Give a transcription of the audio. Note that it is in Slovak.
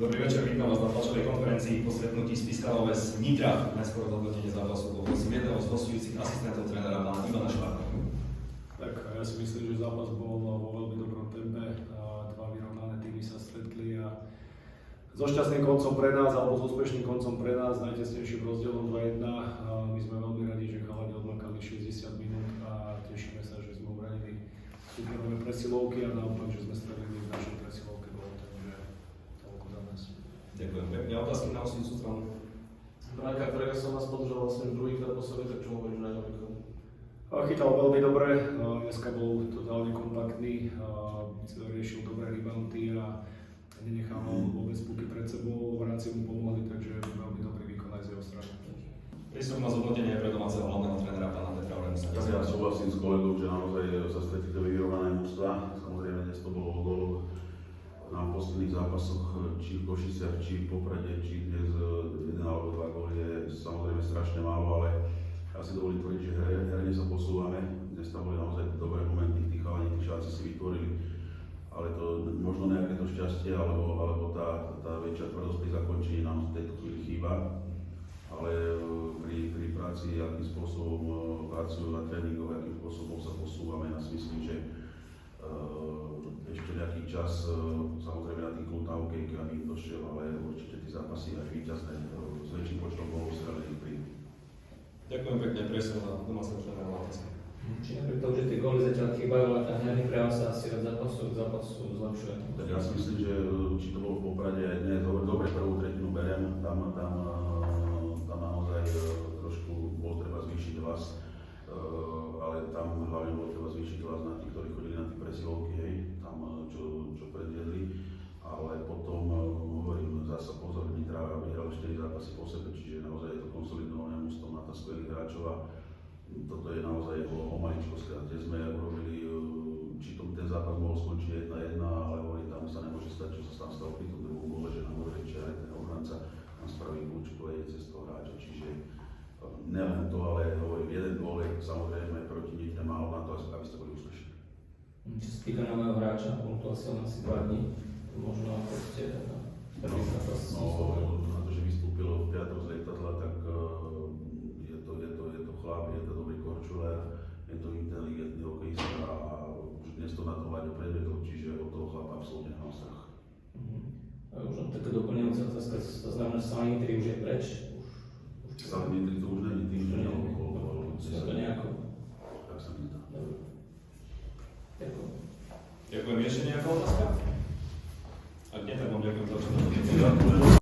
Dobrý večer, vítam vás na tlačovej konferencii po stretnutí z Piskalovej z Nitra. Najskôr zhodnotenie zápasu poprosím jedného z hostujúcich asistentov trénera pána Ivana Švarka. Tak ja si myslím, že zápas bol vo veľmi dobrom tempe. Dva vyrovnané týmy sa stretli a so šťastným koncom pre nás, alebo s úspešným koncom pre nás, najtesnejším rozdielom 2-1. My sme veľmi radi, že chalani odmakali 60 minút a tešíme sa, že sme obranili superové presilovky a naopak, že sme strelili v našej presilovke gól, takže toľko za nás. Ďakujem pekne. Otázky na hostujúcu stranu? Branka Ferguson vás podržal vlastne druhýkrát po sebe, tak čo hovoríš na ňom? Chytal veľmi dobre, dneska bol totálne kompaktný, riešil dobré reboundy a nenechával vôbec puky pred sebou, vráci mu pomohli, takže veľmi dobrý výkon aj z jeho strany. Prístup na zhodnotenie pre domáceho hlavného trénera pána Petra Oremusa. Tak ja súhlasím s kolegou, že naozaj sa stretli do vyrovnané mužstva. Samozrejme, dnes to bolo gól na posledných zápasoch, či v Košiciach, či v Poprade, či dnes 1 alebo 2 góly je samozrejme strašne málo, ale ja si dovolím tvrdiť, že herne sa posúvame. Dnes tam boli naozaj dobré momenty, tí chalani, tí šanci si vytvorili. Ale to možno nejaké to šťastie, alebo tá väčšia tvrdosť pri zakončení nám v tejto chvíli chýba. Ale pri práci, akým spôsobom pracujú na tréningoch, akým spôsobom sa posúvame, ja si myslím, že ešte nejaký čas, samozrejme na tým kľútna okejka mi došiel, ale určite tie zápasy až víťazné s väčším počtom gólov strelených prídu. Ďakujem pekne, priestor na domáceho trénera Láteska. Či napriek tomu, že tie góly zatiaľ chýbajú, ale ten herný prejav sa asi od zápasu k zápasu zlepšuje. Tak ja si myslím, že či to bolo v Poprade, dnes dobre prvú tretinu beriem, tam naozaj trošku bol treba zvýšiť hlas, ale tam hlavne bolo treba zvýšiť hlas na tých, ktorí chodili na tie presilovky, hej, tam čo predviedli, ale potom hovorím zasa pozor, Nitra vyhral 4 zápasy po sebe, čiže naozaj je to konsolidované mužstvo, má to skvelých hráčov a toto je naozaj o maličkosť, kde sme urobili, či ten zápas mohol skončiť 1-1, ale hovorím, tam sa nemôže stať, čo sa tam stalo pri tom druhom góle, že na druhej čiare ten obranca tam spraví kľúčku a ide cez toho hráča, čiže nielen to, ale hovorím, jeden gól je samozrejme proti Nitre málo na to, aby ste boli úspešní. Čo sa týka nového hráča, bol to asi len asi 2 dní, možno ako ste prvý zápas. Na to, že vystúpil v Piatov z lietadla, tak je to chlap, je to dobrý korčuler, je to inteligentný hokejista a už dnes to na to Láďo predvedol, čiže od toho chlapa absolútne nemám strach. Už len taká doplňujúca otázka, to znamená, že sa Nitry už je preč? Sa Nitry to už není tým, že je to nejako? Tak sa mi zdá. Dobre. Ďakujem. Ďakujem. Ešte nejaká otázka? Ak nie, tak vám ďakujem za to. Ďakujem.